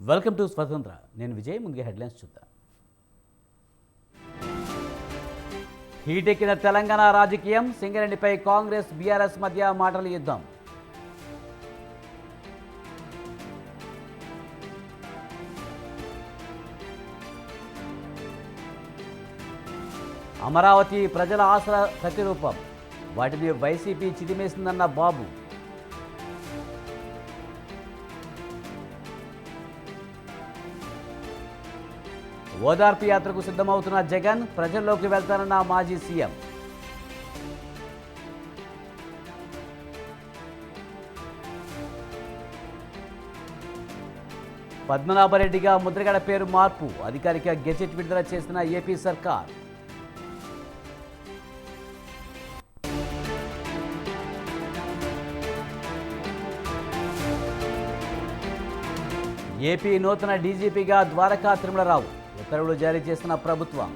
Welcome to స్వతంత్ర. నేను విజయ్. ముందుగా హెడ్లైన్స్ చూద్దాం. హీటెక్కిన తెలంగాణ రాజకీయం. సింగరేణిపై కాంగ్రెస్ బీఆర్ఎస్ మధ్య మాటల యుద్ధం. అమరావతి ప్రజల ఆశల ప్రతిరూపం. వాటిని వైసీపీ చిదిమేసిందన్న బాబు. ఓదార్పు యాత్రకు సిద్ధమవుతున్న జగన్. ప్రజల్లోకి వెళ్తానన్న మాజీ సీఎం. పద్మనాభరెడ్డిగా ముద్రగడ పేరు మార్పు. అధికారిక గెజెట్ విడుదల చేసిన ఏపీ సర్కార్. ఏపీ నూతన డీజీపీగా ద్వారకా తిరుమలరావు. ఉత్తర్వులు జారీ చేసిన ప్రభుత్వం.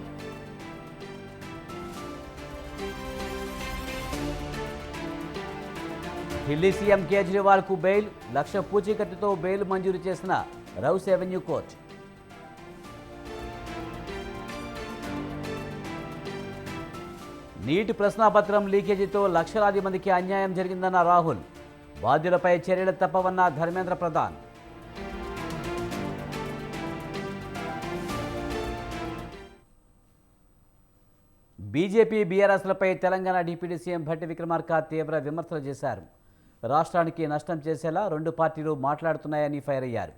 Delhi CM కేజ్రీవాల్కు bail. 1,00,000 పూచీకత్తుతో బెయిల్ మంజూరు చేసిన రౌస్ ఎవెన్యూ కోర్టు. నీట్ ప్రశ్నాపత్రం లీకేజీతో లక్షలాది మందికి అన్యాయం జరిగిందన్న రాహుల్. బాధ్యులపై చర్యలు తప్పవన్న ధర్మేంద్ర ప్రధాన్. బీజేపీ బీఆర్ఎస్లపై తెలంగాణ డిప్యూటీ సీఎం భట్టి విక్రమార్క తీవ్ర విమర్శలు చేశారు. రాష్ట్రానికి నష్టం చేసేలా రెండు పార్టీలు మాట్లాడుతున్నాయని ఫైర్ అయ్యారు.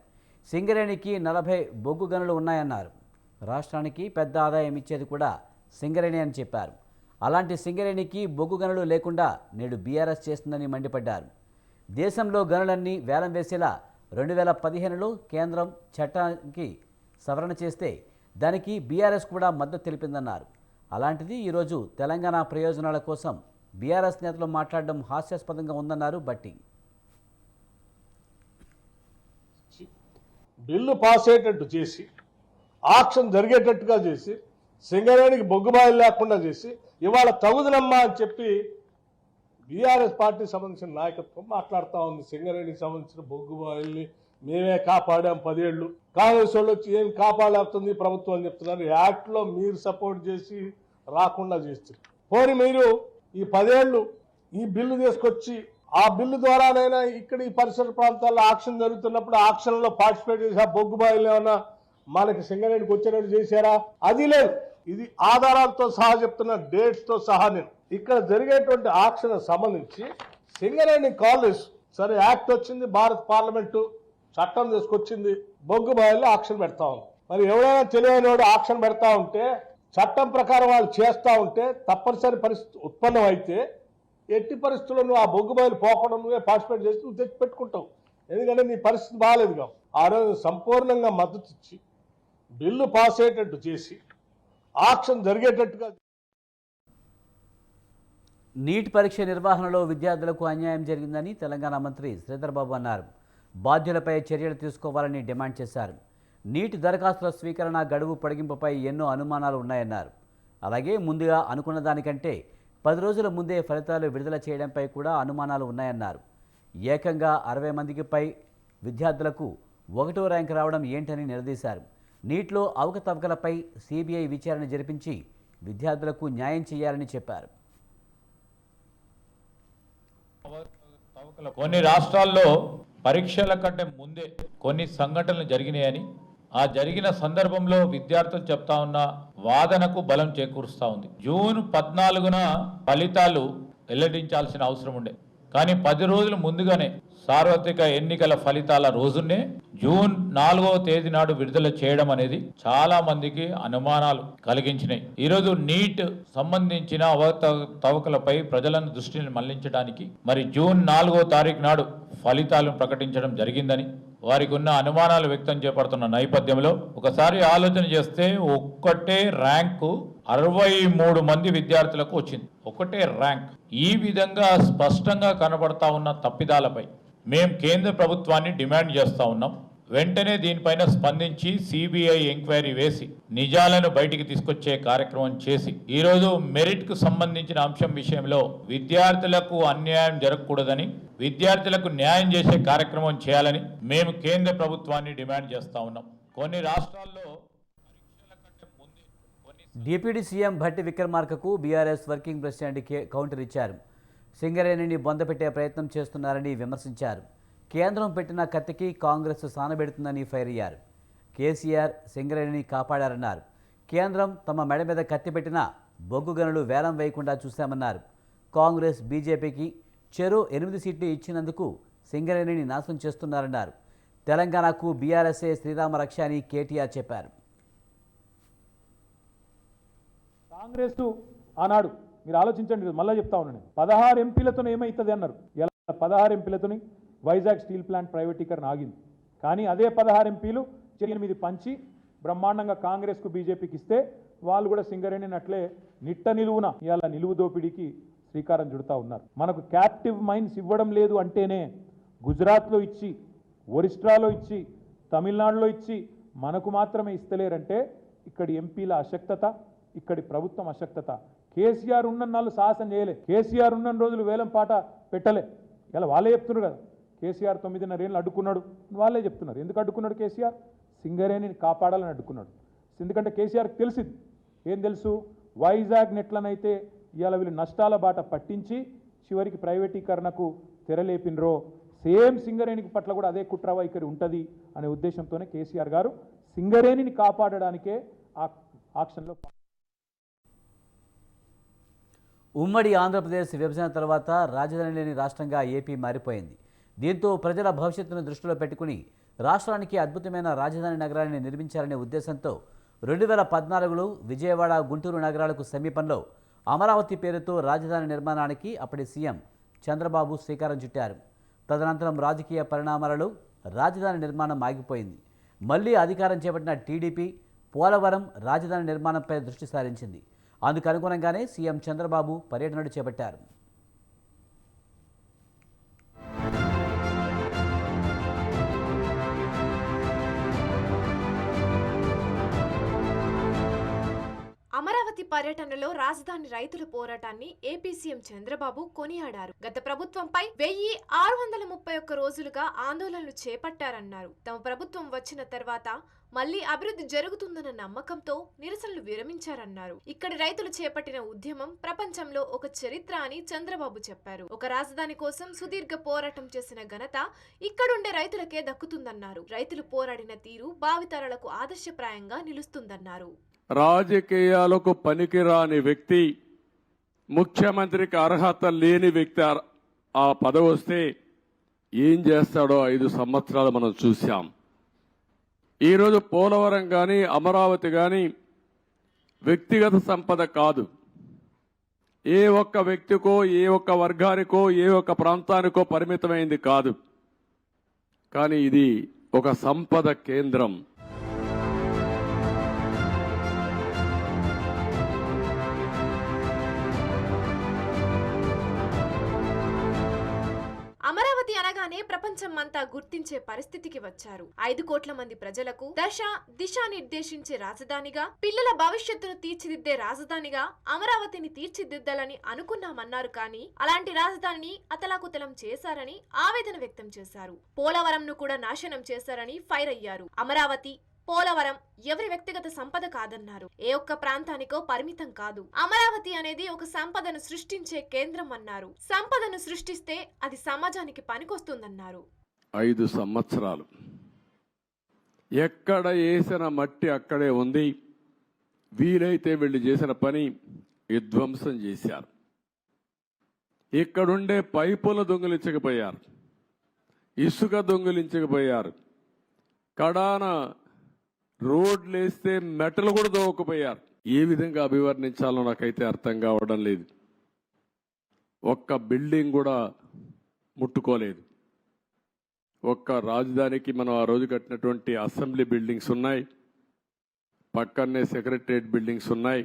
సింగరేణికి 40 బొగ్గు గనులు ఉన్నాయన్నారు. రాష్ట్రానికి పెద్ద ఆదాయం ఇచ్చేది కూడా సింగరేణి అని చెప్పారు. అలాంటి సింగరేణికి బొగ్గు గనులు లేకుండా నేడు బీఆర్ఎస్ చేస్తుందని మండిపడ్డారు. దేశంలో గనులన్నీ వేలం వేసేలా 2015లో కేంద్రం చట్టానికి సవరణ చేస్తే దానికి బీఆర్ఎస్ కూడా మద్దతు తెలిపిందన్నారు. అలాంటిది ఈరోజు తెలంగాణ ప్రయోజనాల కోసం బీఆర్ఎస్ నేతలు మాట్లాడడం హాస్యాస్పదంగా ఉందన్నారు భట్టి. బిల్లు పాస్ అయ్యేటట్టు చేసి, ఆక్షన్ జరిగేటట్టుగా చేసి, సింగరేణికి బొగ్గుబాయిలు లేకుండా చేసి, ఇవాళ తగుదనమ్మా అని చెప్పి బీఆర్ఎస్ పార్టీ సంబంధించిన నాయకత్వం మాట్లాడుతూ ఉంది. సింగరేణికి సంబంధించిన బొగ్గుబాయిల్ని మేమే కాపాడాం 10 ఏళ్ళు. కాంగ్రెస్ వాళ్ళు వచ్చి ఏం కాపాడలేస్తుంది ప్రభుత్వం అని చెప్తున్నారు. యాక్ట్లో మీరు సపోర్ట్ చేసి రాకుండా చేస్తారు. పోనీ మీరు ఈ 10 ఏళ్ళు ఈ బిల్లు తీసుకొచ్చి ఆ బిల్లు ద్వారానైనా ఇక్కడ ఈ పరిసర ప్రాంతాల్లో ఆక్షన్ జరుగుతున్నప్పుడు ఆక్షన్లో పార్టిసిపేట్ చేసి ఆ బొగ్గు బాయిలు ఏమన్నా మనకి సింగరేణికి వచ్చేటట్టు చేశారా? అది లేదు. ఇది ఆధారాలతో సహా చెప్తున్న, డేట్స్తో సహా. నేను ఇక్కడ జరిగేటువంటి ఆక్షన్ సంబంధించి సింగరేణి కాలేజ్ సరే యాక్ట్ వచ్చింది, భారత పార్లమెంటు చట్టం తీసుకొచ్చింది, బొగ్గు బాయిల్లో ఆక్షన్ పెడతా ఉంది. మరి ఎవరైనా తెలియని వాడు ఆక్షన్ పెడతా ఉంటే, చట్టం ప్రకారం వాళ్ళు చేస్తూ ఉంటే, తప్పనిసరి పరిస్థితి ఉత్పన్నం అయితే ఎట్టి పరిస్థితుల్లో నువ్వు ఆ బొగ్గు బాయిలు పోకుండా నువ్వే పార్టిసిపేట్ చేసి నువ్వు తెచ్చి పెట్టుకుంటావు. ఎందుకంటే నీ పరిస్థితి బాగాలేదు కావు. ఆ రోజు సంపూర్ణంగా మద్దతు ఇచ్చి బిల్లు పాస్ అయ్యేటట్టు చేసి ఆక్షన్ జరిగేటట్టుగా. నీట్ పరీక్ష నిర్వహణలో విద్యార్థులకు అన్యాయం జరిగిందని తెలంగాణ మంత్రి శ్రీధర్ బాబు అన్నారు. బాధ్యులపై చర్యలు తీసుకోవాలని డిమాండ్ చేశారు. నీట్ దరఖాస్తుల స్వీకరణ గడువు పొడిగింపుపై ఎన్నో అనుమానాలు ఉన్నాయన్నారు. అలాగే ముందుగా అనుకున్న దానికంటే 10 రోజుల ముందే ఫలితాలు విడుదల చేయడంపై కూడా అనుమానాలు ఉన్నాయన్నారు. ఏకంగా 60 మందికి పై విద్యార్థులకు 1వ ర్యాంకు రావడం ఏంటని నిలదీశారు. నీట్లో అవకతవకలపై సిబిఐ విచారణ జరిపించి విద్యార్థులకు న్యాయం చేయాలని చెప్పారు. కొన్ని రాష్ట్రాల్లో పరీక్షల కంటే ముందే కొన్ని సంఘటనలు జరిగినాయని, ఆ జరిగిన సందర్భంలో విద్యార్థులు చెప్తా ఉన్న వాదనకు బలం చేకూరుస్తూ ఉంది. జూన్ 14న ఫలితాలు వెల్లడించాల్సిన అవసరం ఉండే, కానీ 10 రోజులు ముందుగానే సార్వత్రిక ఎన్నికల ఫలితాల రోజునే జూన్ 4వ తేదీ నాడు విడుదల చేయడం అనేది చాలా మందికి అనుమానాలు కలిగించినాయి. ఈరోజు నీట్ సంబంధించిన అవకతవకలపై ప్రజలను దృష్టిని మళ్లించడానికి మరి జూన్ 4వ తారీఖు నాడు ఫలితాలను ప్రకటించడం జరిగిందని వారికి ఉన్న అనుమానాలు వ్యక్తం చేపడుతున్న నేపథ్యంలో ఒకసారి ఆలోచన చేస్తే ఒక్కటే ర్యాంకు 63 మంది విద్యార్థులకు వచ్చింది. ఒకటే ర్యాంక్. ఈ విధంగా స్పష్టంగా కనబడతా ఉన్న తప్పిదాలపై మేము కేంద్ర ప్రభుత్వాన్ని డిమాండ్ చేస్తూ ఉన్నాం. వెంటనే దీనిపైన స్పందించి సిబిఐ ఎంక్వైరీ వేసి నిజాలను బయటికి తీసుకొచ్చే కార్యక్రమం చేసి ఈరోజు మెరిట్కు సంబంధించిన అంశం విషయంలో విద్యార్థులకు అన్యాయం జరగకూడదని, విద్యార్థులకు న్యాయం చేసే కార్యక్రమం చేయాలని మేము కేంద్ర ప్రభుత్వాన్ని డిమాండ్ చేస్తా ఉన్నాం. కొన్ని రాష్ట్రాల్లో డిప్యూటీ సీఎం భట్టి విక్రమార్కకు బీఆర్ఎస్ వర్కింగ్ ప్రెసిడెంట్ కౌంటర్ ఇచ్చారు. సింగరేణిని బొందపెట్టే ప్రయత్నం చేస్తున్నారని విమర్శించారు. కేంద్రం పెట్టిన కత్తికి కాంగ్రెస్ సానబెడుతుందని ఫైర్ అయ్యారు. కేసీఆర్ సింగరేణిని కాపాడారన్నారు. కేంద్రం తమ మెడ మీద కత్తి పెట్టినా బొగ్గు గనులు వేలం వేయకుండా చూశామన్నారు. కాంగ్రెస్ బీజేపీకి చెరో 8 సీట్లు ఇచ్చినందుకు సింగరేణిని నాశనం చేస్తున్నారన్నారు. తెలంగాణకు బీఆర్ఎస్ఏ శ్రీరామ రక్ష అని కేటీఆర్ చెప్పారు. కాంగ్రెస్ ఆనాడు మీరు ఆలోచించండి, మళ్ళీ చెప్తా ఉన్నాను, 16 ఎంపీలతో ఏమవుతుంది అన్నారు. ఇలా 16 ఎంపీలతోని వైజాగ్ స్టీల్ ప్లాంట్ ప్రైవేటీకరణ ఆగింది. కానీ అదే 16 ఎంపీలు 8 పంచి బ్రహ్మాండంగా కాంగ్రెస్కు బీజేపీకి ఇస్తే వాళ్ళు కూడా సింగరేణిని అట్లే నిట్ట నిలువున ఇవాళ నిలువు దోపిడీకి శ్రీకారం చుడతా ఉన్నారు. మనకు క్యాప్టివ్ మైన్స్ ఇవ్వడం లేదు అంటేనే గుజరాత్లో ఇచ్చి, ఒరిస్ట్రాలో ఇచ్చి, తమిళనాడులో ఇచ్చి మనకు మాత్రమే ఇస్తలేరంటే ఇక్కడి ఎంపీల అశక్తత, ఇక్కడి ప్రభుత్వం అశక్తత. కేసీఆర్ ఉన్న నాళ్ళు సాహసం చేయలే, కేసీఆర్ ఉన్న రోజులు వేలం పాట పెట్టలే. ఇలా వాళ్ళే చెప్తున్నారు కదా, కేసీఆర్ 9.5 ఏళ్ళు అడ్డుకున్నాడు, వాళ్ళే చెప్తున్నారు. ఎందుకు అడ్డుకున్నాడు కేసీఆర్? సింగరేణిని కాపాడాలని అడ్డుకున్నాడు. ఎందుకంటే కేసీఆర్కి తెలిసింది, ఏం తెలుసు, వైజాగ్ నెట్లనైతే ఇవాళ వీళ్ళు నష్టాల బాట పట్టించి చివరికి ప్రైవేటీకరణకు తెరలేపినరో సేమ్ సింగరేణికి పట్ల కూడా అదే కుట్ర వైఖరి ఉంటుంది అనే ఉద్దేశంతోనే కేసీఆర్ గారు సింగరేణిని కాపాడడానికే ఆ ఆక్షన్లో. ఉమ్మడి ఆంధ్రప్రదేశ్ విభజన తర్వాత రాజధాని లేని రాష్ట్రంగా ఏపీ మారిపోయింది. దీంతో ప్రజల భవిష్యత్తును దృష్టిలో పెట్టుకుని రాష్ట్రానికి అద్భుతమైన రాజధాని నగరాన్ని నిర్మించాలనే ఉద్దేశంతో 2014లో విజయవాడ, గుంటూరు నగరాలకు సమీపంలో అమరావతి పేరుతో రాజధాని నిర్మాణానికి అప్పటి సీఎం చంద్రబాబు శ్రీకారం చుట్టారు. తదనంతరం రాజకీయ పరిణామాలలో రాజధాని నిర్మాణం ఆగిపోయింది. మళ్లీ అధికారం చేపట్టిన టీడీపీ పోలవరం రాజధాని నిర్మాణంపై దృష్టి సారించింది. అందుకు అనుగుణంగానే సీఎం చంద్రబాబు పర్యటనలు చేపట్టారు. అమరావతి పర్యటనలో రాజధాని రైతుల పోరాటాన్ని ఏపీ సీఎం చంద్రబాబు కొనియాడారు. గత ప్రభుత్వంపై 1631 రోజులుగా ఆందోళనలు చేపట్టారన్నారు. తమ ప్రభుత్వం వచ్చిన తర్వాత మళ్లీ అభివృద్ధి జరుగుతుందన్న నమ్మకంతో నిరసనలు విరమించారన్నారు. ఇక్కడి రైతులు చేపట్టిన ఉద్యమం ప్రపంచంలో ఒక చరిత్ర అని చంద్రబాబు చెప్పారు. ఒక రాజధాని కోసం సుదీర్ఘ పోరాటం చేసిన ఘనత ఇక్కడుండే రైతులకే దక్కుతుందన్నారు. రైతులు పోరాడిన తీరు భావితరాలకు ఆదర్శప్రాయంగా నిలుస్తుందన్నారు. రాజకీయాలకు పనికిరాని వ్యక్తి, ముఖ్యమంత్రికి అర్హత లేని వ్యక్తి ఆ పదవి వస్తే ఏం చేస్తాడో 5 సంవత్సరాలు మనం చూశాం. ఈరోజు పోలవరం కానీ అమరావతి కానీ వ్యక్తిగత సంపద కాదు. ఏ ఒక్క వ్యక్తికో, ఏ ఒక్క వర్గానికో, ఏ ఒక్క ప్రాంతానికో పరిమితమైంది కాదు. కానీ ఇది ఒక సంపద కేంద్రం. అమరావతి అనగానే ప్రపంచం అంతా గుర్తించే పరిస్థితికి వచ్చారు. 5 కోట్ల మంది ప్రజలకు దిశ నిర్దేశించే రాజధానిగా, పిల్లల భవిష్యత్తును తీర్చిదిద్దే రాజధానిగా అమరావతిని తీర్చిదిద్దాలని అనుకున్నామన్నారు. కానీ అలాంటి రాజధానిని అతలాకుతలం చేశారని ఆవేదన వ్యక్తం చేశారు. పోలవరంను కూడా నాశనం చేశారని ఫైర్ అయ్యారు. అమరావతి, పోలవరం ఎవరి వ్యక్తిగత సంపద కాదన్నారు. ఏ ఒక్క ప్రాంతానికో పరిమితం కాదు. అమరావతి అనేది ఒక సంపదను సృష్టించే కేంద్రం అన్నారు. సంపదను సృష్టిస్తే అది సమాజానికి పనికొస్తుందన్నారు. 5 సంవత్సరాలు ఎక్కడ వేసిన మట్టి అక్కడే ఉంది. వీలైతే వీళ్ళు చేసిన పని విధ్వంసం చేశారు. ఇక్కడుండే పైపులు దొంగిలించకపోయారు, ఇసుక దొంగిలించకపోయారు, కడాన రోడ్లు వేస్తే మెటలు కూడా దోవకపోయారు. ఏ విధంగా అభివర్ణించాలో నాకైతే అర్థం కావడం లేదు. ఒక్క బిల్డింగ్ కూడా ముట్టుకోలేదు. ఒక్క రాజధానికి మనం ఆ రోజు కట్టినటువంటి అసెంబ్లీ బిల్డింగ్స్ ఉన్నాయి, పక్కనే సెక్రటరియట్ బిల్డింగ్స్ ఉన్నాయి,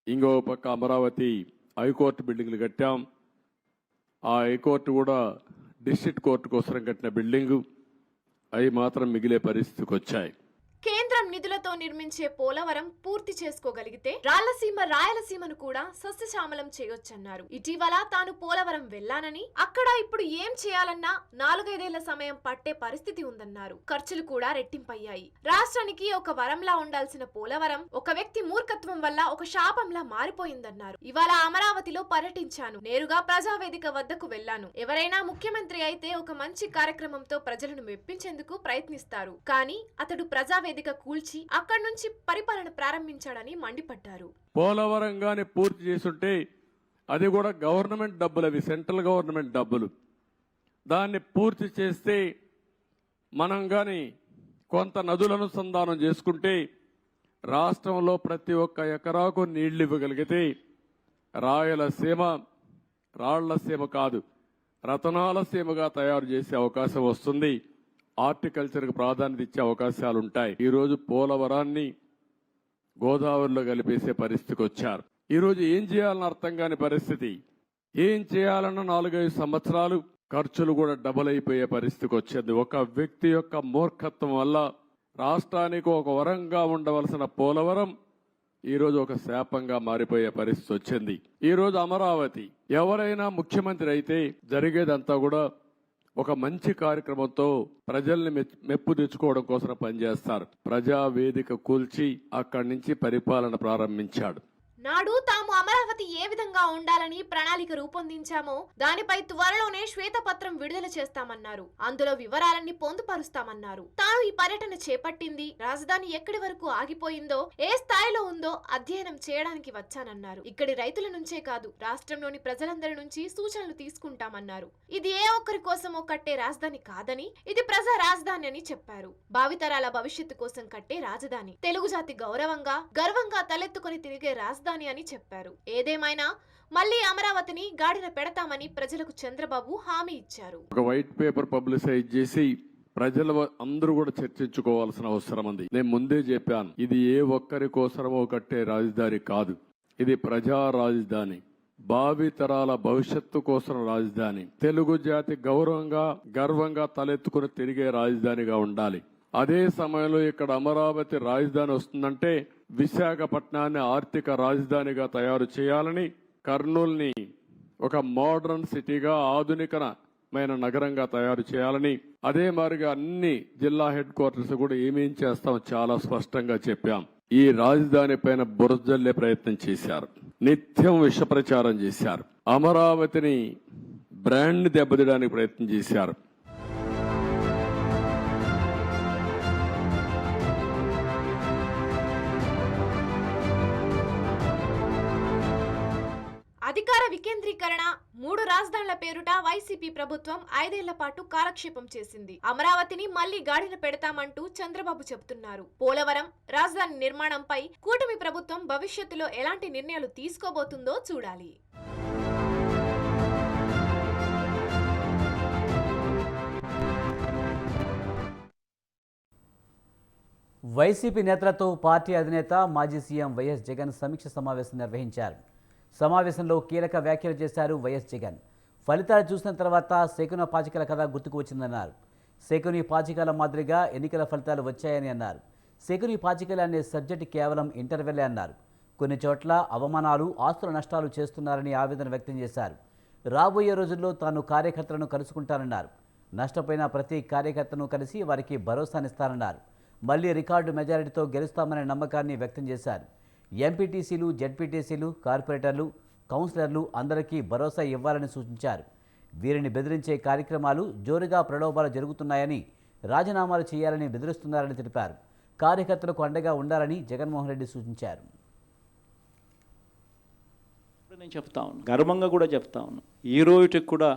ఇంకో పక్క అమరావతి హైకోర్టు బిల్డింగ్లు కట్టాం. ఆ హైకోర్టు కూడా డిస్ట్రిక్ట్ కోర్టు కోసం కట్టిన బిల్డింగు. అవి మాత్రం మిగిలే పరిస్థితికి వచ్చాయి. కేంద్రం నిధులతో నిర్మించే పోలవరం పూర్తి చేసుకోగలిగితే రాళ్లసీమ రాయలసీమను కూడా సస్యశ్యామలం చేయొచ్చన్నారు. ఇటీవల తాను పోలవరం వెళ్లానని అక్కడ ఇప్పుడు ఏం చేయాలన్నా 4-5 ఏళ్ల సమయం పట్టే పరిస్థితి ఉందన్నారు. ఖర్చులు కూడా రెట్టింపయ్యాయి. రాష్ట్రానికి ఒక వరంలా ఉండాల్సిన పోలవరం ఒక వ్యక్తి మూర్ఖత్వం వల్ల ఒక శాపంలా మారిపోయిందన్నారు. ఇవాళ అమరావతిలో పర్యటించాను. నేరుగా ప్రజావేదిక వద్దకు వెళ్లాను. ఎవరైనా ముఖ్యమంత్రి అయితే ఒక మంచి కార్యక్రమంతో ప్రజలను మెప్పించేందుకు ప్రయత్నిస్తారు. కానీ అతడు ప్రజావేదిక కూల్చి అక్కడి నుంచి పరిపాలన ప్రారంభించాడని మండిపడ్డారు. పోలవరం గాని పూర్తి చేసుంటే అది కూడా గవర్నమెంట్ డబ్బులు, అవి సెంట్రల్ గవర్నమెంట్ డబ్బులు. దాన్ని పూర్తి చేస్తే మనం గాని కొంత నదుల అనుసంధానం చేసుకుంటే రాష్ట్రంలో ప్రతి ఒక్క ఎకరాకు నీళ్లు ఇవ్వగలిగితే రాయలసీమ రాళ్లసీమ కాదు రతనాల సీమగా తయారు చేసే అవకాశం వస్తుంది. హార్టికల్చర్కి ప్రాధాన్యత ఇచ్చే అవకాశాలు ఉంటాయి. ఈరోజు పోలవరాన్ని గోదావరిలో కలిపేసే పరిస్థితికి వచ్చారు. ఈరోజు ఏం చేయాలని అర్థం కాని పరిస్థితి. ఏం చేయాలన్న 4-5 సంవత్సరాలు ఖర్చులు కూడా డబుల్ అయిపోయే పరిస్థితికి వచ్చింది. ఒక వ్యక్తి యొక్క మూర్ఖత్వం వల్ల రాష్ట్రానికి ఒక వరంగా ఉండవలసిన పోలవరం ఈరోజు ఒక శాపంగా మారిపోయే పరిస్థితి వచ్చింది. ఈరోజు అమరావతి ఎవరైనా ముఖ్యమంత్రి అయితే జరిగేదంతా కూడా ఒక మంచి కార్యక్రమంతో ప్రజల్ని మెప్పు తెచ్చుకోవడం కోసం పనిచేస్తారు. ప్రజావేదిక కూల్చి అక్కడి నుంచి పరిపాలన ప్రారంభించాడు. నాడు తాము అమరావతి ఏ విధంగా ఉండాలని ప్రణాళిక రూపొందించామో దానిపై త్వరలోనే శ్వేతపత్రం విడుదల చేస్తామన్నారు. అందులో వివరాలన్నీ పొందుపరుస్తామన్నారు. తాను ఈ పర్యటన చేపట్టింది రాజధాని ఎక్కడి వరకు ఆగిపోయిందో, ఏ స్థాయిలో ఉందో అధ్యయనం చేయడానికి వచ్చానన్నారు. ఇక్కడి రైతుల నుంచే కాదు రాష్ట్రంలోని ప్రజలందరి నుంచి సూచనలు తీసుకుంటామన్నారు. ఇది ఏ ఒక్కరి కోసమో కట్టే రాజధాని కాదని, ఇది ప్రజా రాజధాని అని చెప్పారు. భావితరాల భవిష్యత్తు కోసం కట్టే రాజధాని, తెలుగు జాతి గర్వంగా తలెత్తుకొని తిరిగే రాజధాని అని చెప్పారు. ఏదేమైనా మళ్లీ అమరావతిని గాడిన పెడతామని ప్రజలకు చంద్రబాబు హామీ ఇచ్చారు. ఒక వైట్ పేపర్ పబ్లిసైజ్ చేసి ప్రజలు అందరూ కూడా చర్చించుకోవాల్సిన అవసరం ఉంది. నేను ముందే చెప్పాను, ఇది ఏ ఒక్కరి కోసమో కట్టే రాజధాని కాదు, ఇది ప్రజా రాజధాని, భావితరాల భవిష్యత్తు కోసం రాజధాని, తెలుగు జాతి గర్వంగా తలెత్తుకుని తిరిగే రాజధానిగా ఉండాలి. అదే సమయంలో ఇక్కడ అమరావతి రాజధాని వస్తుందంటే విశాఖపట్నాన్ని ఆర్థిక రాజధానిగా తయారు చేయాలని, కర్నూలుని ఒక మోడర్న్ సిటీగా ఆధునికమైన నగరంగా తయారు చేయాలని, అదే మాదిరిగా అన్ని జిల్లా హెడ్ క్వార్టర్స్ కూడా ఏమేం చేస్తాం చాలా స్పష్టంగా చెప్పాం. ఈ రాజధాని పైన బురజల్లే ప్రయత్నం చేశారు, నిత్యం విష ప్రచారం చేశారు, అమరావతిని బ్రాండ్ దెబ్బతీయడానికి ప్రయత్నం చేశారు. అధికార వికేంద్రీకరణ, 3 రాజధానుల పేరుట వైసీపీ ప్రభుత్వం 5 ఏళ్ల పాటు కాలక్షేపం చేసింది. అమరావతిని మళ్లీ గాడిన పెడతామంటూ చంద్రబాబు చెబుతున్నారు. పోలవరం రాజధాని నిర్మాణంపై కూటమి ప్రభుత్వం భవిష్యత్తులో ఎలాంటి నిర్ణయాలు తీసుకోబోతుందో చూడాలి. వైసీపీ నేతలతో పార్టీ అధినేత మాజీ సీఎం వైఎస్ జగన్ సమీక్ష సమావేశం నిర్వహించారు. సమావేశంలో కీలక వ్యాఖ్యలు చేశారు వైఎస్ జగన్. ఫలితాలు చూసిన తర్వాత శకున పాచికల కథ గుర్తుకు వచ్చిందన్నారు. శకుని పాచికల మాదిరిగా ఎన్నికల ఫలితాలు వచ్చాయని అన్నారు. శకుని పాచికలు అనే సబ్జెక్టు కేవలం ఇంటర్వెల్లే అన్నారు. కొన్ని చోట్ల అవమానాలు, ఆస్తుల నష్టాలు చేస్తున్నారని ఆవేదన వ్యక్తం చేశారు. రాబోయే రోజుల్లో తాను కార్యకర్తలను కలుసుకుంటానన్నారు. నష్టపోయిన ప్రతి కార్యకర్తను కలిసి వారికి భరోసానిస్తానన్నారు. మళ్లీ రికార్డు మెజారిటీతో గెలుస్తామనే నమ్మకాన్ని వ్యక్తం చేశారు. ఎంపీటీసీలు, జెడ్పీటీసీలు, కార్పొరేటర్లు, కౌన్సిలర్లు అందరికీ భరోసా ఇవ్వాలని సూచించారు. వీరిని బెదిరించే కార్యక్రమాలు, జోరుగా ప్రలోభాలు జరుగుతున్నాయని, రాజీనామాలు చేయాలని బెదిరిస్తున్నారని తెలిపారు. కార్యకర్తలకు అండగా ఉండాలని జగన్మోహన్ రెడ్డి సూచించారు. నేను చెప్తా ఉన్నాను, గర్వంగా కూడా చెప్తా ఉన్నాను, ఈ రోజుకి కూడా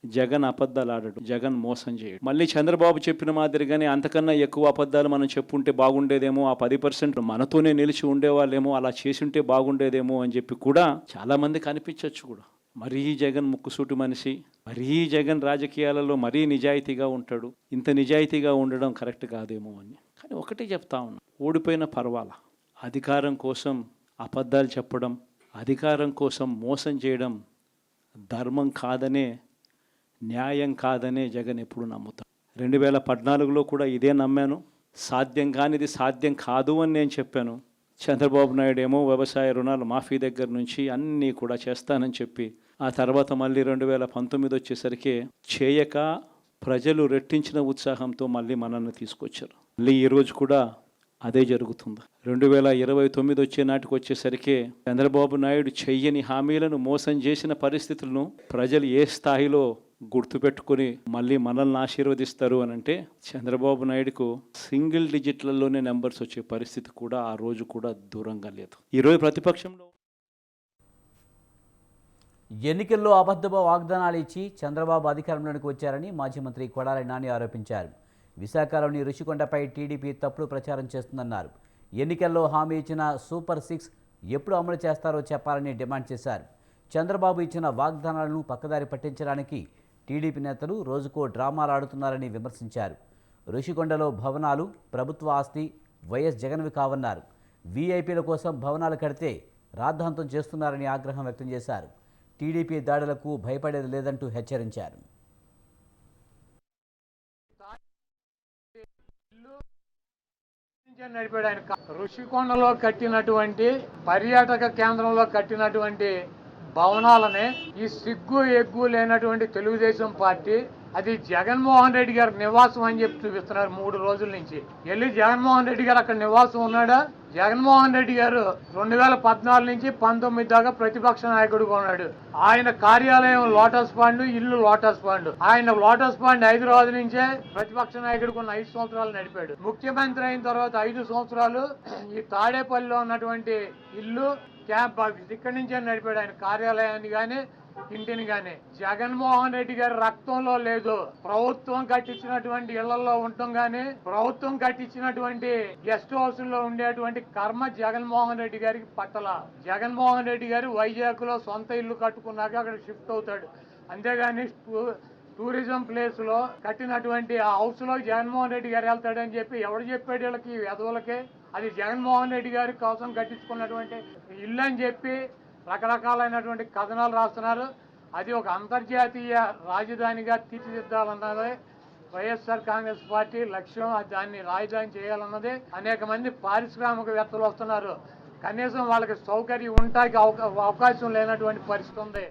జగన్ అబద్ధాలు ఆడడు, జగన్ మోసం చేయడు. మళ్ళీ చంద్రబాబు చెప్పిన మాదిరిగానే అంతకన్నా ఎక్కువ అబద్ధాలు మనం చెప్పుంటే బాగుండేదేమో, ఆ 10% మనతోనే నిలిచి ఉండేవాళ్ళేమో, అలా చేసుంటే బాగుండేదేమో అని చెప్పి కూడా చాలా మంది కనిపించవచ్చు కూడా. మరీ జగన్ ముక్కుసూటి మనిషి, మరీ జగన్ రాజకీయాలలో మరీ నిజాయితీగా ఉంటాడు, ఇంత నిజాయితీగా ఉండడం కరెక్ట్ కాదేమో అని. కానీ ఒకటే చెప్తా ఉన్నా, ఓడిపోయిన పర్వాలా, అధికారం కోసం అబద్ధాలు చెప్పడం, అధికారం కోసం మోసం చేయడం ధర్మం కాదనే, న్యాయం కాదనే జగన్ ఎప్పుడు నమ్ముతాడు. 2014లో కూడా ఇదే నమ్మాను. సాధ్యం కానిది సాధ్యం కాదు అని నేను చెప్పాను. చంద్రబాబు నాయుడు ఏమో వ్యవసాయ రుణాలు మాఫీ దగ్గర నుంచి అన్నీ కూడా చేస్తానని చెప్పి ఆ తర్వాత మళ్ళీ 2019 వచ్చేసరికి చేయక ప్రజలు రెట్టించిన ఉత్సాహంతో మళ్ళీ మనల్ని తీసుకొచ్చారు. మళ్ళీ ఈరోజు కూడా అదే జరుగుతుంది. 2029 వచ్చే నాటికి వచ్చేసరికి చంద్రబాబు నాయుడు చెయ్యని హామీలను మోసం చేసిన పరిస్థితులను ప్రజలు ఏ స్థాయిలో గుర్తుపెట్టుకుని మళ్ళీ మనల్ని ఆశీర్వదిస్తారు అని అంటే చంద్రబాబు నాయుడుకు సింగిల్ డిజిట్లలోనే నెంబర్స్ వచ్చే పరిస్థితి కూడా ఆ రోజు కూడా దూరంగా లేదు. ఈరోజు ప్రతిపక్షంలో ఎన్నికల్లో అబద్ధ వాగ్దానాలు ఇచ్చి చంద్రబాబు అధికారంలోకి వచ్చారని మాజీ మంత్రి కొడాలి నాని ఆరోపించారు. విశాఖలోని రుషికొండపై టీడీపీ తప్పుడు ప్రచారం చేస్తుందన్నారు. ఎన్నికల్లో హామీ ఇచ్చిన సూపర్ 6 ఎప్పుడు అమలు చేస్తారో చెప్పాలని డిమాండ్ చేశారు. చంద్రబాబు ఇచ్చిన వాగ్దానాలను పక్కదారి పట్టించడానికి టీడీపీ నేతలు రోజుకో డ్రామాలు ఆడుతున్నారని విమర్శించారు. రుషికొండలో భవనాలు ప్రభుత్వ ఆస్తి వైఎస్ జగన్వి కావన్నారు. వీఐపీల కోసం భవనాలు కడితే రాద్ధాంతం చేస్తున్నారని ఆగ్రహం వ్యక్తం చేశారు. టీడీపీ దాడులకు భయపడేది లేదంటూ హెచ్చరించారు. నడిపాడు ఆయన. ఋషికొండలో కట్టినటువంటి పర్యాటక కేంద్రంలో కట్టినటువంటి భవనాలనే ఈ సిగ్గు ఎగ్గు లేనటువంటి తెలుగుదేశం పార్టీ అది జగన్మోహన్ రెడ్డి గారి నివాసం అని చెప్పి చూపిస్తున్నారు 3 రోజుల నుంచి. వెళ్ళి జగన్మోహన్ రెడ్డి గారు అక్కడ నివాసం ఉన్నాడా? జగన్మోహన్ రెడ్డి గారు 2014 నుంచి 19 దాకా ప్రతిపక్ష నాయకుడిగా ఉన్నాడు. ఆయన కార్యాలయం లోటస్ పాండ్, ఇల్లు లోటస్ పాండ్. ఆయన లోటస్ పాండ్ హైదరాబాద్ నుంచే ప్రతిపక్ష నాయకుడికి ఉన్న 5 సంవత్సరాలు నడిపాడు. ముఖ్యమంత్రి అయిన తర్వాత 5 సంవత్సరాలు ఈ తాడేపల్లిలో ఉన్నటువంటి ఇల్లు క్యాంప్ ఆఫీస్ ఇక్కడి నుంచే నడిపాడు. ఆయన కార్యాలయాన్ని కానీ ఇంటిని కానీ జగన్మోహన్ రెడ్డి గారి రక్తంలో లేదు. ప్రభుత్వం కట్టించినటువంటి ఇళ్లలో ఉండటం గానీ ప్రభుత్వం కట్టించినటువంటి గెస్ట్ హౌస్ లో ఉండేటువంటి కర్మ జగన్మోహన్ రెడ్డి గారికి పట్టల. జగన్మోహన్ రెడ్డి గారు వైజాగ్ లో సొంత ఇల్లు కట్టుకున్నాక అక్కడ షిఫ్ట్ అవుతాడు. అంతేగాని టూరిజం ప్లేస్ లో కట్టినటువంటి ఆ హౌస్ లో జగన్మోహన్ రెడ్డి గారు వెళ్తాడని చెప్పి ఎవడు చెప్పాడు వీళ్ళకి వెధవులకే? అది జగన్మోహన్ రెడ్డి గారి కోసం కట్టించుకున్నటువంటి ఇల్లు అని చెప్పి రకరకాలైనటువంటి కథనాలు రాస్తున్నారు. అది ఒక అంతర్జాతీయ రాజధానిగా తీర్చిదిద్దాలన్నదే వైఎస్ఆర్ కాంగ్రెస్ పార్టీ లక్ష్యం. దాన్ని రాజధాని చేయాలన్నదే. అనేక మంది పారిశ్రామికవేత్తలు వస్తున్నారు. కనీసం వాళ్ళకి సౌకర్యం ఉండటానికి అవకాశం లేనటువంటి పరిస్థితి ఉంది.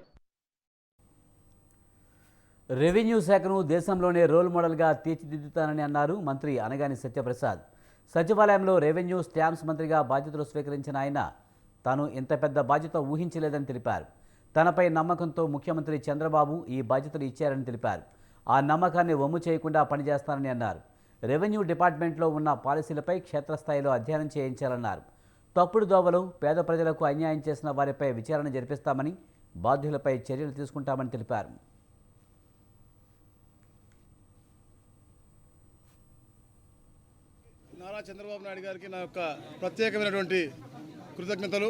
రెవెన్యూ శాఖను దేశంలోనే రోల్ మోడల్గా తీర్చిదిద్దుతానని అన్నారు మంత్రి అనగాని సత్యప్రసాద్. సచివాలయంలో రెవెన్యూ స్టాంప్స్ మంత్రిగా బాధ్యతలు స్వీకరించిన ఆయన తాను ఇంత పెద్ద బాధ్యత ఊహించలేదని తెలిపారు. తనపై నమ్మకంతో ముఖ్యమంత్రి చంద్రబాబు ఈ బాధ్యతలు ఇచ్చారని తెలిపారు. ఆ నమ్మకాన్ని వమ్ము చేయకుండా పనిచేస్తానని అన్నారు. రెవెన్యూ డిపార్ట్మెంట్లో ఉన్న పాలసీలపై క్షేత్రస్థాయిలో అధ్యయనం చేయించాలన్నారు. తప్పుడు దోవలు పేద ప్రజలకు అన్యాయం చేసిన వారిపై విచారణ జరిపిస్తామని, బాధ్యులపై చర్యలు తీసుకుంటామని తెలిపారు. నారా చంద్రబాబు నాయుడు గారికి నా యొక్క ప్రత్యేకమైనటువంటి కృతజ్ఞతలు.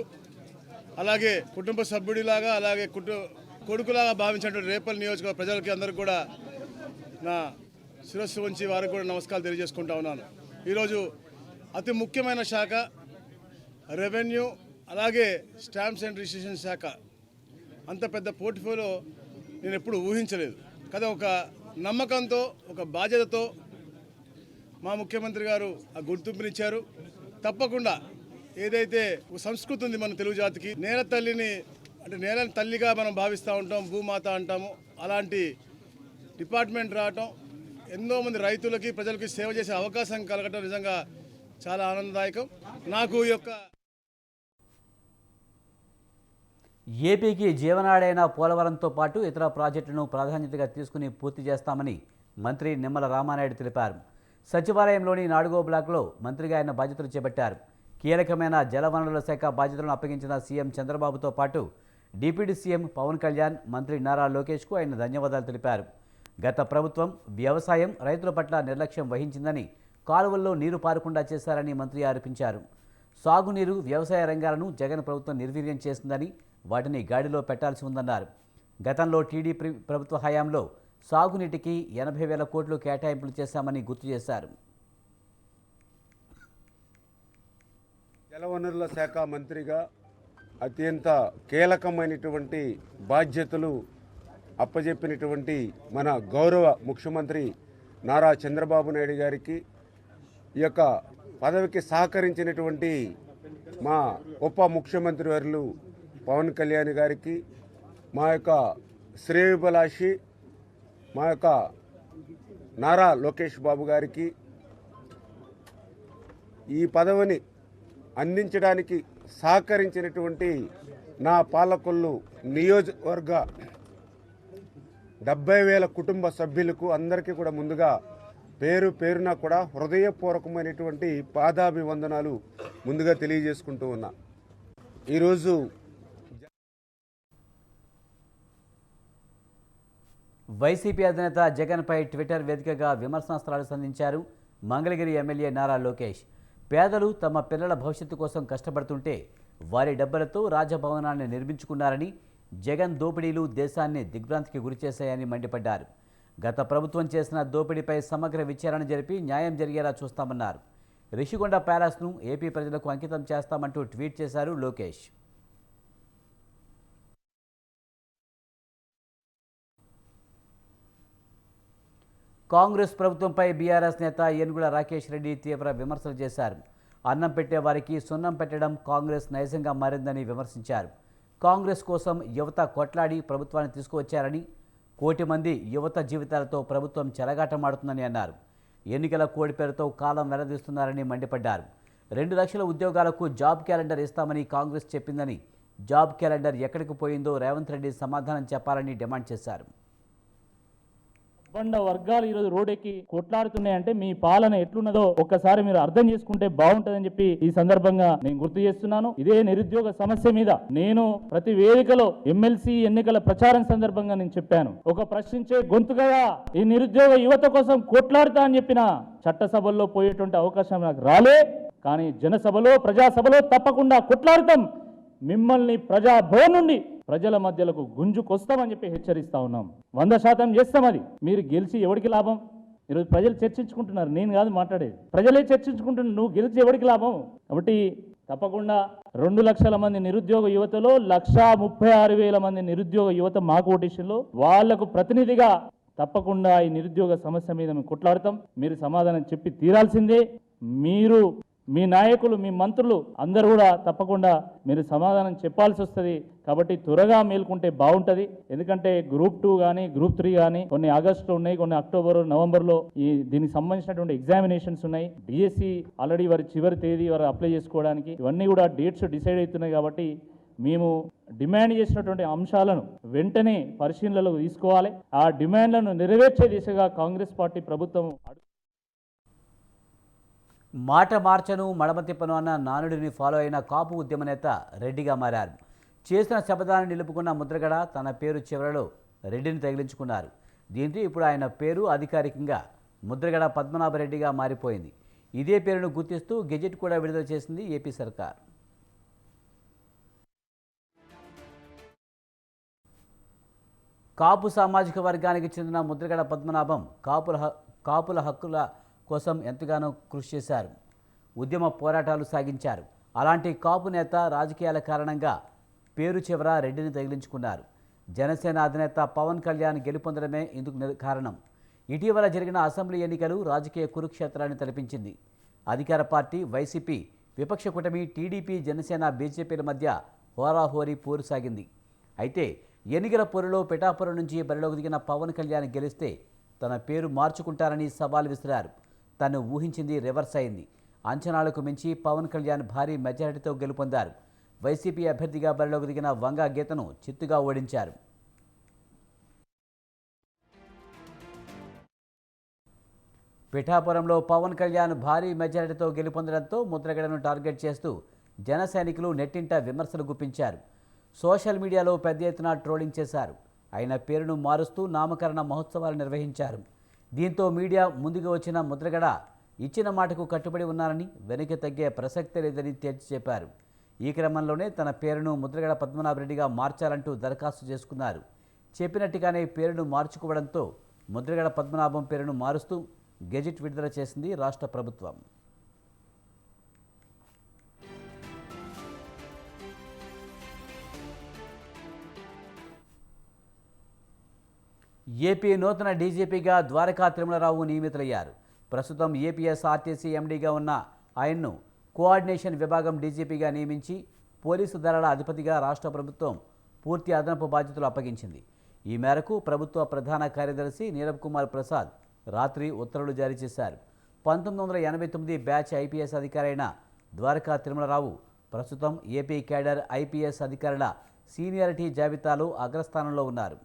అలాగే కుటుంబ సభ్యుడిలాగా అలాగే కొడుకులాగా భావించినటువంటి రేపల్లి నియోజకవర్గ ప్రజలకి అందరికీ కూడా నా శిరస్సు ఉంచి వారికి కూడా నమస్కారాలు తెలియజేసుకుంటా ఉన్నాను. ఈరోజు అతి ముఖ్యమైన శాఖ రెవెన్యూ, అలాగే స్టాంప్స్ అండ్ రిజిస్ట్రేషన్ శాఖ. అంత పెద్ద పోర్ట్ఫోలియో నేను ఎప్పుడు ఊహించలేదు కదా. ఒక నమ్మకంతో, ఒక బాధ్యతతో మా ముఖ్యమంత్రి గారు ఆ గుర్తింపునిచ్చారు. తప్పకుండా ఏదైతే ఒక సంస్కృతి ఉంది మన తెలుగు జాతికి, నేల తల్లిని అంటే నేలని తల్లిగా మనం భావిస్తూ ఉంటాం, భూమాత అంటాము. అలాంటి డిపార్ట్మెంట్ రావటం, ఎంతో మంది రైతులకి ప్రజలకి సేవ చేసే అవకాశం కలగటం నిజంగా చాలా ఆనందదాయకం. నాకు ఈ యొక్క ఏపీకి జీవనాడైన పోలవరంతో పాటు ఇతర ప్రాజెక్టులను ప్రాధాన్యతగా తీసుకుని పూర్తి చేస్తామని మంత్రి నిమ్మల రామానాయుడు తెలిపారు. సచివాలయంలోని 4వ బ్లాక్లో మంత్రిగా ఆయన బాధ్యతలు చేపట్టారు. కీలకమైన జలవనరుల శాఖ బాధ్యతలను అప్పగించిన సీఎం చంద్రబాబుతో పాటు డిప్యూటీ సీఎం పవన్ కళ్యాణ్, మంత్రి నారా లోకేష్కు ఆయన ధన్యవాదాలు తెలిపారు. గత ప్రభుత్వం వ్యవసాయం, రైతుల పట్ల నిర్లక్ష్యం వహించిందని, కాలువల్లో నీరు పారకుండా చేశారని మంత్రి ఆరోపించారు. సాగునీరు, వ్యవసాయ రంగాలను జగన్ ప్రభుత్వం నిర్వీర్యం చేసిందని, వాటిని గాడిలో పెట్టాల్సి ఉందన్నారు. గతంలో టీడీపీ ప్రభుత్వ హయాంలో సాగునీటికి 80,000 కోట్లు కేటాయింపులు చేశామని గుర్తు చేశారు. జలవనరుల శాఖ మంత్రిగా అత్యంత కీలకమైనటువంటి బాధ్యతలు అప్పజెప్పినటువంటి మన గౌరవ ముఖ్యమంత్రి నారా చంద్రబాబు నాయుడు గారికి, ఈ యొక్క పదవికి సహకరించినటువంటి మా ఉప ముఖ్యమంత్రి వర్యులు పవన్ కళ్యాణ్ గారికి, మా యొక్క శ్రేయోభిలాషి మా యొక్క నారా లోకేష్ బాబు గారికి ఈ పదవిని అందించడానికి సహకరించినటువంటి నా పాలకొల్లు నియోజకవర్గ 70,000 కుటుంబ సభ్యులకు అందరికీ కూడా ముందుగా పేరు పేరున కూడా హృదయపూర్వకమైనటువంటి పాదాభివందనాలు ముందుగా తెలియజేసుకుంటూ ఉన్నా. ఈరోజు వైసీపీ అధినేత జగన్పై ట్విట్టర్ వేదికగా విమర్శనాస్త్రాలు సంధించారు మంగళగిరి ఎమ్మెల్యే నారా లోకేష్. పేదలు తమ పిల్లల భవిష్యత్తు కోసం కష్టపడుతుంటే వారి డబ్బులతో రాజభవనాన్ని నిర్మించుకున్నారని, జగన్ దోపిడీలు దేశాన్ని దిగ్భ్రాంతికి గురిచేశాయని మండిపడ్డారు. గత ప్రభుత్వం చేసిన దోపిడీపై సమగ్ర విచారణ జరిపి న్యాయం జరిగేలా చూస్తామన్నారు. రిషికొండ ప్యాలెస్ను ఏపీ ప్రజలకు అంకితం చేస్తామంటూ ట్వీట్ చేశారు లోకేష్. కాంగ్రెస్ ప్రభుత్వంపై బీఆర్ఎస్ నేత ఏనుగుల రాకేష్ రెడ్డి తీవ్ర విమర్శలు చేశారు. అన్నం పెట్టే వారికి సున్నం పెట్టడం కాంగ్రెస్ నైజంగా మారిందని విమర్శించారు. కాంగ్రెస్ కోసం యువత కొట్లాడి ప్రభుత్వాన్ని తీసుకువచ్చారని, 1 కోటి మంది యువత జీవితాలతో ప్రభుత్వం చెలగాటమాడుతుందని అన్నారు. ఎన్నికల కోడి పేరుతో కాలం వెల్లదీస్తున్నారని మండిపడ్డారు. 2 లక్షల ఉద్యోగాలకు జాబ్ క్యాలెండర్ ఇస్తామని కాంగ్రెస్ చెప్పిందని, జాబ్ క్యాలెండర్ ఎక్కడికి పోయిందో రేవంత్ రెడ్డి సమాధానం చెప్పాలని డిమాండ్ చేశారు. బండ వర్గాలు ఈరోజు రోడ్డెక్కి కొట్లాడుతున్నాయంటే మీ పాలన ఎట్లున్నదో ఒక్కసారి మీరు అర్థం చేసుకుంటే బాగుంటుందని చెప్పి ఈ సందర్భంగా నేను గుర్తు చేస్తున్నాను. ఇదే నిరుద్యోగ సమస్య మీద నేను ప్రతి వేదికలో ఎమ్మెల్సీ ఎన్నికల ప్రచారం సందర్భంగా నేను చెప్పాను. ఒక ప్రశ్నించే గొంతుగా ఈ నిరుద్యోగ యువత కోసం కొట్లాడుతా అని చెప్పిన చట్టసభల్లో పోయేటువంటి అవకాశం నాకు రాలే. కానీ జనసభలో, ప్రజాసభలో తప్పకుండా కొట్లాడుతాం. మిమ్మల్ని ప్రజాభవన్ నుండి ప్రజల మధ్యలకు గుంజుకొస్తామని చెప్పి హెచ్చరిస్తా ఉన్నాం. 100% చేస్తాం. అది మీరు గెలిచి ఎవరికి లాభం? ఈరోజు ప్రజలు చర్చించుకుంటున్నారు, నేను కాదు మాట్లాడేది. ప్రజలే చర్చించుకుంటున్నారు, నువ్వు గెలిచి ఎవరికి లాభం? కాబట్టి తప్పకుండా 2 లక్షల మంది నిరుద్యోగ యువతలో 1,36,000 మంది నిరుద్యోగ యువత మా కోటేషన్లో వాళ్లకు ప్రతినిధిగా తప్పకుండా ఈ నిరుద్యోగ సమస్య మీద మేము కొట్లాడతాం. మీరు సమాధానం చెప్పి తీరాల్సిందే. మీరు, మీ నాయకులు, మీ మంత్రులు అందరూ కూడా తప్పకుండా మీరు సమాధానం చెప్పాల్సి వస్తుంది. కాబట్టి త్వరగా మేల్కుంటే బాగుంటుంది. ఎందుకంటే గ్రూప్ 2 కానీ గ్రూప్ 3 కానీ కొన్ని ఆగస్టులో ఉన్నాయి, కొన్ని అక్టోబర్, నవంబర్లో దీనికి సంబంధించినటువంటి ఎగ్జామినేషన్స్ ఉన్నాయి. డిఎస్సి ఆల్రెడీ వారి చివరి తేదీ వారు అప్లై చేసుకోవడానికి ఇవన్నీ కూడా డేట్స్ డిసైడ్ అవుతున్నాయి. కాబట్టి మేము డిమాండ్ చేసినటువంటి అంశాలను వెంటనే పరిశీలనలోకి తీసుకోవాలి. ఆ డిమాండ్లను నెరవేర్చే దిశగా కాంగ్రెస్ పార్టీ ప్రభుత్వం మాట మార్చను మడమ తిప్పను అన్న నానుడిని ఫాలో అయిన కాపు ఉద్యమ నేత రెడ్డిగా మారారు. చేసిన శపథాన్ని నిలుపుకున్న ముద్రగడ తన పేరు చివరలో రెడ్డిని తగిలించుకున్నారు. దీంతో ఇప్పుడు ఆయన పేరు అధికారికంగా ముద్రగడ పద్మనాభరెడ్డిగా మారిపోయింది. ఇదే పేరును గుర్తిస్తూ గెజెట్ కూడా విడుదల చేసింది ఏపీ సర్కార్. కాపు సామాజిక వర్గానికి చెందిన ముద్రగడ పద్మనాభం కాపుల హక్కుల కోసం ఎంతగానో కృషి చేశారు. ఉద్యమ పోరాటాలు సాగించారు. అలాంటి కాపు నేత రాజకీయాల కారణంగా పేరు చివర రెడ్డిని తగిలించుకున్నారు. జనసేన అధినేత పవన్ కళ్యాణ్ గెలుపొందడమే ఇందుకు కారణం. ఇటీవల జరిగిన అసెంబ్లీ ఎన్నికలు రాజకీయ కురుక్షేత్రాన్ని తలపించింది. అధికార పార్టీ వైసీపీ, విపక్ష కూటమి టీడీపీ, జనసేన, బీజేపీల మధ్య హోరాహోరీ పోరు సాగింది. అయితే ఎన్నికల పోరులో పిఠాపురం నుంచి బరిలోకి దిగిన పవన్ కళ్యాణ్ గెలిస్తే తన పేరు మార్చుకుంటారని సవాల్ విసిరారు. తను ఊహించింది రివర్స్ అయింది. అంచనాలకు మించి పవన్ కళ్యాణ్ భారీ మెజారిటీతో గెలుపొందారు. వైసీపీ అభ్యర్థిగా బరిలోకి దిగిన వంగా గీతను చిత్తుగా ఓడించారు. పిఠాపురంలో పవన్ కళ్యాణ్ భారీ మెజారిటీతో గెలుపొందడంతో ముద్రగడను టార్గెట్ చేస్తూ జన సైనికులు నెట్టింట విమర్శలు గుప్పించారు. సోషల్ మీడియాలో పెద్ద ఎత్తున ట్రోలింగ్ చేశారు. ఆయన పేరును మారుస్తూ నామకరణ మహోత్సవాలు నిర్వహించారు. దీంతో మీడియా ముందుకు వచ్చిన ముద్రగడ ఇచ్చిన మాటకు కట్టుబడి ఉన్నారని, వెనక్కి తగ్గే ప్రసక్తే లేదని తేల్చి చెప్పారు. ఈ క్రమంలోనే తన పేరును ముద్రగడ పద్మనాభరెడ్డిగా మార్చాలంటూ దరఖాస్తు చేసుకున్నారు. చెప్పినట్టుగానే పేరును మార్చుకోవడంతో ముద్రగడ పద్మనాభం పేరును మారుస్తూ గెజెట్ విడుదల చేసింది రాష్ట్ర ప్రభుత్వం. ఏపీ నూతన డీజీపీగా ద్వారకా తిరుమలరావు నియమితులయ్యారు. ప్రస్తుతం ఏపీఎస్ఆర్టీసీ ఎండీగా ఉన్న ఆయన్ను కోఆర్డినేషన్ విభాగం డీజీపీగా నియమించి పోలీసు దళాల అధిపతిగా రాష్ట్ర ప్రభుత్వం పూర్తి అదనపు బాధ్యతలు అప్పగించింది. ఈ మేరకు ప్రభుత్వ ప్రధాన కార్యదర్శి నీరబ్ కుమార్ ప్రసాద్ రాత్రి ఉత్తర్వులు జారీ చేశారు. 1989 బ్యాచ్ ఐపీఎస్ అధికారైన ద్వారకా తిరుమలరావు ప్రస్తుతం ఏపీ కేడర్ ఐపీఎస్ అధికారుల సీనియారిటీ జాబితాలో అగ్రస్థానంలో ఉన్నారు.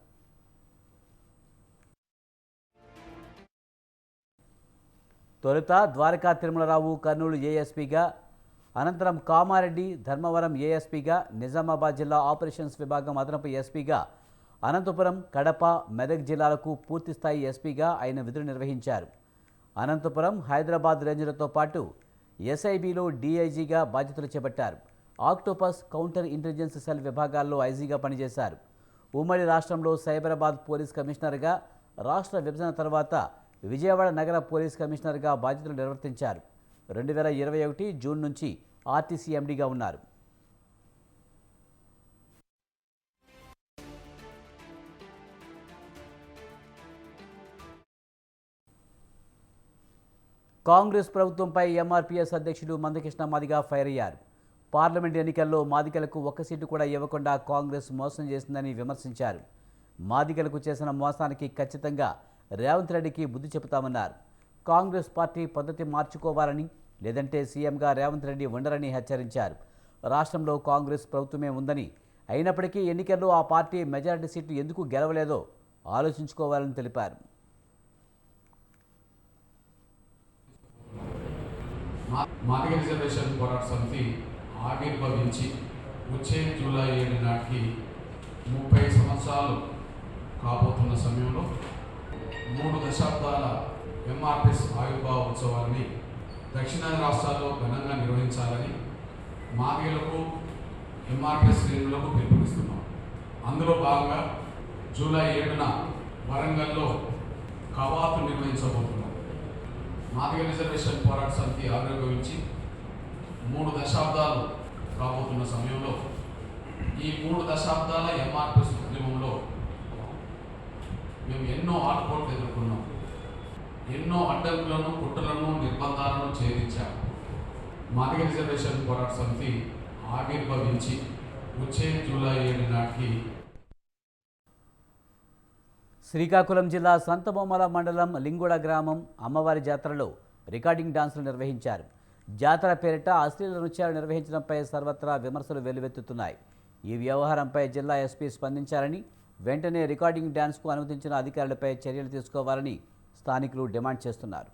తొలుత ద్వారకా తిరుమలరావు కర్నూలు ఏఎస్పీగా, అనంతరం కామారెడ్డి ధర్మవరం ఏఎస్పీగా, నిజామాబాద్ జిల్లా ఆపరేషన్స్ విభాగం అదనపు ఎస్పీగా, అనంతపురం కడప మెదక్ జిల్లాలకు పూర్తిస్థాయి ఎస్పీగా ఆయన విధులు నిర్వహించారు. అనంతపురం హైదరాబాద్ రేంజ్లతో పాటు ఎస్ఐబిలో డీఐజీగా బాధ్యతలు చేపట్టారు. ఆక్టోపస్ కౌంటర్ ఇంటెలిజెన్స్ సెల్ విభాగాల్లో ఐజీగా పనిచేశారు. ఉమ్మడి రాష్ట్రంలో సైబరాబాద్ పోలీస్ కమిషనర్గా, రాష్ట్ర విభజన తర్వాత విజయవాడ నగర పోలీస్ కమిషనర్గా బాధ్యతలు నిర్వర్తించారు. 2021 జూన్ నుంచి ఆర్టీసీ ఎండీగా ఉన్నారు. కాంగ్రెస్ ప్రభుత్వంపై ఎంఆర్పీఎస్ అధ్యక్షుడు మందకృష్ణ మాదిగ ఫైర్ అయ్యారు. పార్లమెంట్ ఎన్నికల్లో మాదిగలకు ఒక్క సీటు కూడా ఇవ్వకుండా కాంగ్రెస్ మోసం చేసిందని విమర్శించారు. మాదిగలకు చేసిన మోసానికి ఖచ్చితంగా రేవంత్ రెడ్డికి బుద్ధి చెబుతామన్నారు. కాంగ్రెస్ పార్టీ పద్ధతి మార్చుకోవాలని, లేదంటే సీఎంగా రేవంత్ రెడ్డి ఉండరని హెచ్చరించారు. రాష్ట్రంలో కాంగ్రెస్ ప్రభుత్వమే ఉందని, అయినప్పటికీ ఎన్నికల్లో ఆ పార్టీ మెజారిటీ సీట్లు ఎందుకు గెలవలేదో ఆలోచించుకోవాలని తెలిపారు. మాదిగ రిజర్వేషన్ పోరాట సమితి ఆవిర్భవించి వచ్చే జూలై 7 నాటికి 30 సంవత్సరాలు కాబోతున్న సమయంలో 3 దశాబ్దాల ఎంఆర్పిఎస్ ఆవిర్భావ ఉత్సవాన్ని దక్షిణాది రాష్ట్రాల్లో ఘనంగా నిర్వహించాలని మాదిగలకు ఎంఆర్పిఎస్ శ్రేణులకు పిలుపునిస్తున్నాం. అందులో భాగంగా జూలై 7న వరంగల్లో కవాతు నిర్వహించబోతున్నాం. మాదిగ రిజర్వేషన్ పోరాట సమితి ఆవిర్భవించి 3 దశాబ్దాలు కాబోతున్న సమయంలో ఈ 3 దశాబ్దాల ఎంఆర్పిఎస్ ఉద్యమంలో మేము ఎన్నో ఆటుపోట్లు ఎదుర్కొన్నాం. ఎన్నో అడ్డంకులను, కుట్రలను, నిర్బంధాలను ఛేదించాం. మాదిగ రిజర్వేషన్ పోరాట సమితి ఆవిర్భవించి వచ్చే జూలై 7 నాటికి శ్రీకాకుళం జిల్లా సంతబొమ్మల మండలం లింగూడ గ్రామం అమ్మవారి జాతరలో రికార్డింగ్ డాన్సులు నిర్వహించారు. జాతర పేరిట అశ్లీల నృత్యాలు నిర్వహించడంపై సర్వత్రా విమర్శలు వెల్లువెత్తుతున్నాయి. ఈ వ్యవహారంపై జిల్లా ఎస్పీ స్పందించాలని, వెంటనే రికార్డింగ్ డాన్స్కు అనుమతించిన అధికారులపై చర్యలు తీసుకోవాలని స్థానికులు డిమాండ్ చేస్తున్నారు.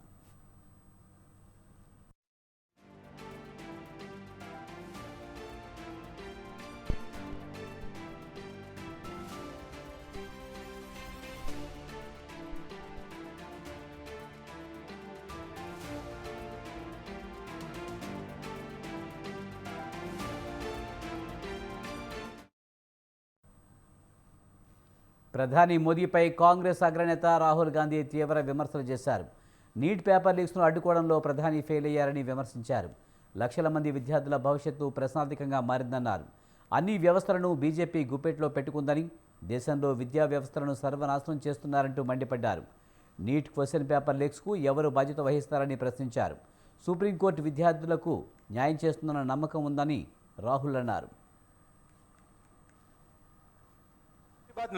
ప్రధాని మోదీపై కాంగ్రెస్ అగ్రనేత రాహుల్ గాంధీ తీవ్ర విమర్శలు చేశారు. నీట్ పేపర్ లీక్స్ను అడ్డుకోవడంలో ప్రధాని ఫెయిల్ అయ్యారని విమర్శించారు. లక్షల మంది విద్యార్థుల భవిష్యత్తు ప్రశ్నార్థకంగా మారిందన్నారు. అన్ని వ్యవస్థలను బీజేపీ గుప్పెట్లో పెట్టుకుందని, దేశంలో విద్యా వ్యవస్థలను సర్వనాశనం చేస్తున్నారంటూ మండిపడ్డారు. నీట్ క్వశ్చన్ పేపర్ లీక్స్కు ఎవరు బాధ్యత వహిస్తారని ప్రశ్నించారు. సుప్రీంకోర్టు విద్యార్థులకు న్యాయం చేస్తుందన్న నమ్మకం ఉందని రాహుల్ అన్నారు.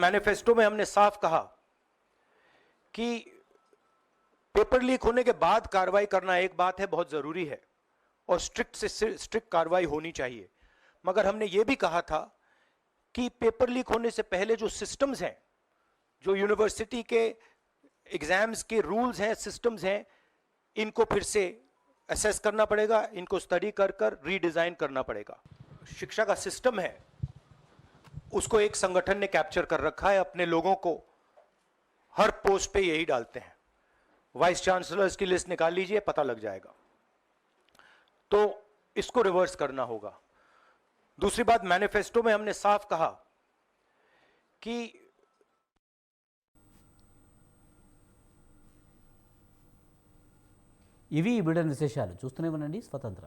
मैनिफेस्टो में हमने साफ कहा कि पेपर लीक होने के बाद कार्रवाई करना एक बात है, बहुत जरूरी है और स्ट्रिक्ट से स्ट्रिक्ट कार्रवाई होनी चाहिए, मगर हमने ये भी कहा था कि पेपर लीक होने से पहले जो सिस्टम्स हैं, जो यूनिवर्सिटी के एग्जाम्स के रूल्स हैं, सिस्टम्स हैं, इनको फिर से असेस करना पड़ेगा, इनको स्टडी कर रीडिजाइन करना पड़ेगा. शिक्षा का सिस्टम है, उसको एक संगठन ने कैप्चर कर रखा है. अपने लोगों को हर पोस्ट पे यही डालते हैं. वाइस चांसलर्स की लिस्ट निकाल लीजिए, पता लग जाएगा. तो इसको रिवर्स करना होगा. दूसरी बात, मैनिफेस्टो में हमने साफ कहा कि ఇవి ఈ బిడ్డ విశేషాలు చూస్తూనే ఉండండి స్వతంత్ర.